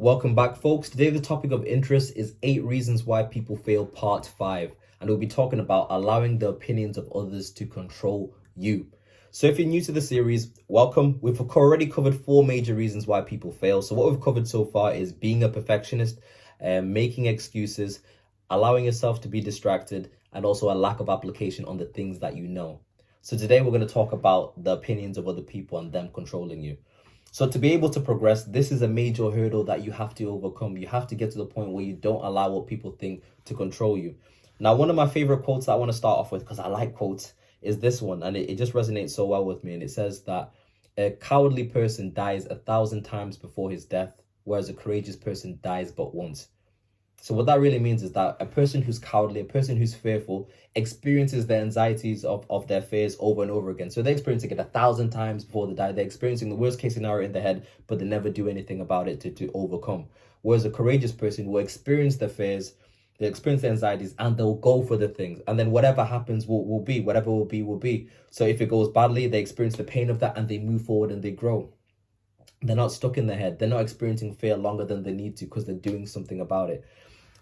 Welcome back, folks. Today, the topic of interest is 8 reasons why people fail, part 5. And we'll be talking about allowing the opinions of others to control you. So if you're new to the series, welcome. We've already covered 4 major reasons why people fail. So what we've covered so far is being a perfectionist, making excuses, allowing yourself to be distracted, and also a lack of application on the things that you know. So today we're going to talk about the opinions of other people and them controlling you. So to be able to progress, this is a major hurdle that you have to overcome. You have to get to the point where you don't allow what people think to control you. Now, one of my favorite quotes that I want to start off with, because I like quotes, is this one. And it just resonates so well with me. And it says that a cowardly person dies 1,000 times before his death, whereas a courageous person dies but once. So what that really means is that a person who's cowardly, a person who's fearful, experiences the anxieties of their fears over and over again. So they're experiencing it 1,000 times before they die. They're experiencing the worst case scenario in their head, but they never do anything about it to overcome. Whereas a courageous person will experience the fears, they experience the anxieties, and they'll go for the things. And then whatever happens will be, whatever will be, will be. So if it goes badly, they experience the pain of that and they move forward and they grow. They're not stuck in their head. They're not experiencing fear longer than they need to because they're doing something about it.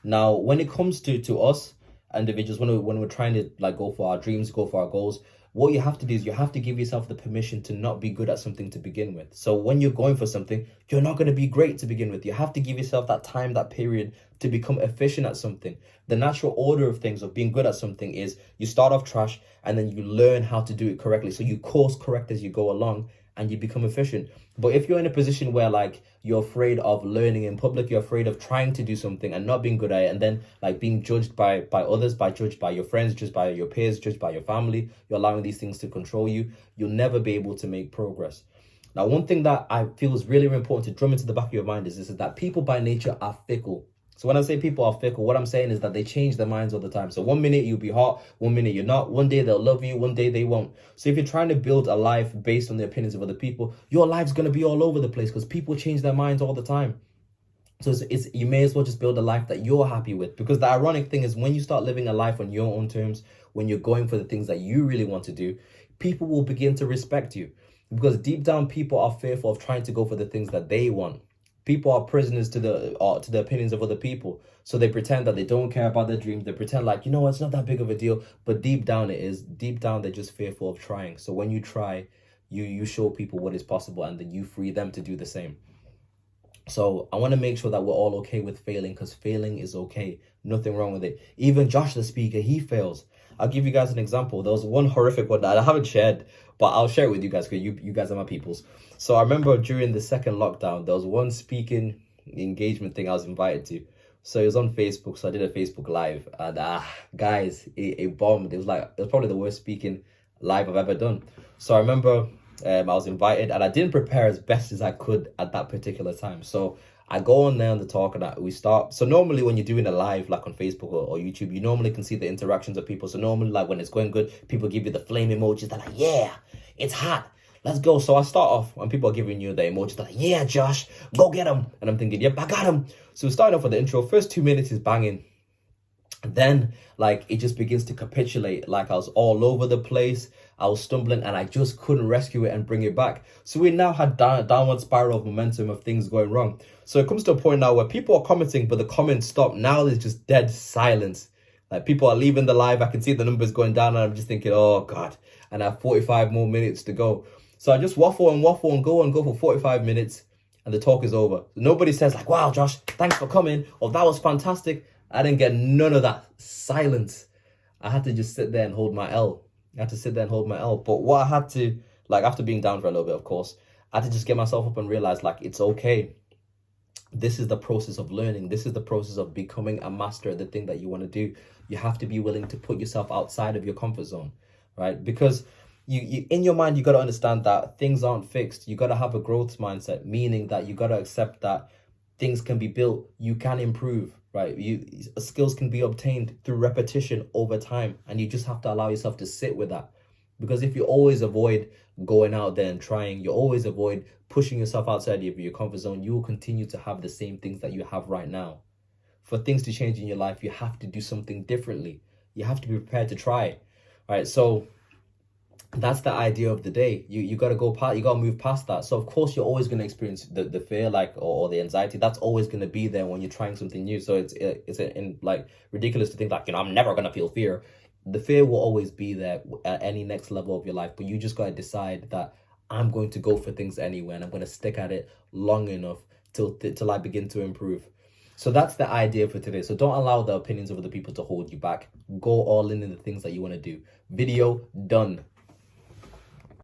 Now, when it comes to us individuals, when we're trying to go for our dreams, go for our goals, what you have to do is you have to give yourself the permission to not be good at something to begin with. So when you're going for something, you're not going to be great to begin with. You have to give yourself that time, that period to become efficient at something. The natural order of things, of being good at something, is you start off trash and then you learn how to do it correctly. So you course correct as you go along and you become efficient. But if you're in a position where you're afraid of learning in public, you're afraid of trying to do something and not being good at it, and then being judged by others, judged by your friends, judged by your peers, judged by your family, you're allowing these things to control you, you'll never be able to make progress. Now, one thing that I feel is really, really important to drum into the back of your mind is that people by nature are fickle. So when I say people are fickle, what I'm saying is that they change their minds all the time. So 1 minute you'll be hot, 1 minute you're not. One day they'll love you, one day they won't. So if you're trying to build a life based on the opinions of other people, your life's going to be all over the place because people change their minds all the time. So you may as well just build a life that you're happy with. Because the ironic thing is when you start living a life on your own terms, when you're going for the things that you really want to do, people will begin to respect you. Because deep down, people are fearful of trying to go for the things that they want. People are prisoners to the opinions of other people. So they pretend that they don't care about their dreams. They pretend it's not that big of a deal. But deep down it is. Deep down, they're just fearful of trying. So when you try, you show people what is possible and then you free them to do the same. So I want to make sure that we're all okay with failing, because failing is okay. Nothing wrong with it. Even Josh, the speaker, he fails. I'll give you guys an example. There was one horrific one that I haven't shared, but I'll share it with you guys because you guys are my peoples. So I remember during the second lockdown, there was one speaking engagement thing I was invited to. So it was on Facebook, so I did a Facebook Live. And guys, it bombed. It was probably the worst speaking live I've ever done. So I remember I was invited and I didn't prepare as best as I could at that particular time. So I go on there on the talk and we start. So normally when you're doing a live on Facebook or YouTube, you normally can see the interactions of people. So normally when it's going good, people give you the flame emojis. They're like, yeah, it's hot. Let's go. So I start off when people are giving you the emojis. They're like, yeah, Josh, go get him. And I'm thinking, yep, I got him. So we started off with the intro. First 2 minutes is banging. Then it just begins to capitulate. I was all over the place. I was stumbling and I just couldn't rescue it and bring it back. So we now had downward spiral of momentum of things going wrong. So it comes to a point now where people are commenting, but the comments stop. Now there's just dead silence. People are leaving the live. I can see the numbers going down and I'm just thinking, oh God. And I have 45 more minutes to go. So I just waffle and go for 45 minutes and the talk is over. Nobody says wow, Josh, thanks for coming. Or that was fantastic. I didn't get none of that. Silence. I had to just sit there and hold my L. But what I had to, after being down for a little bit, of course, I had to just get myself up and realize, it's okay. This is the process of learning. This is the process of becoming a master at the thing that you want to do. You have to be willing to put yourself outside of your comfort zone, right? Because you in your mind, you got to understand that things aren't fixed. You got to have a growth mindset, meaning that you got to accept that things can be built. You can improve. Right, skills can be obtained through repetition over time, and you just have to allow yourself to sit with that. Because if you always avoid going out there and trying, you always avoid pushing yourself outside of your comfort zone, you will continue to have the same things that you have right now. For things to change in your life, you have to do something differently. You have to be prepared to try. Right, so that's the idea of the day. You got to go past, you got to move past that. So of course you're always going to experience the fear, like, or the anxiety. That's always going to be there when you're trying something new. So it's in like ridiculous to think like, I'm never going to feel fear. The fear will always be there at any next level of your life, but you just got to decide that I'm going to go for things anyway, and I'm going to stick at it long enough till I begin to improve. So that's the idea for today. So don't allow the opinions of other people to hold you back. Go all in the things that you want to do. Video done.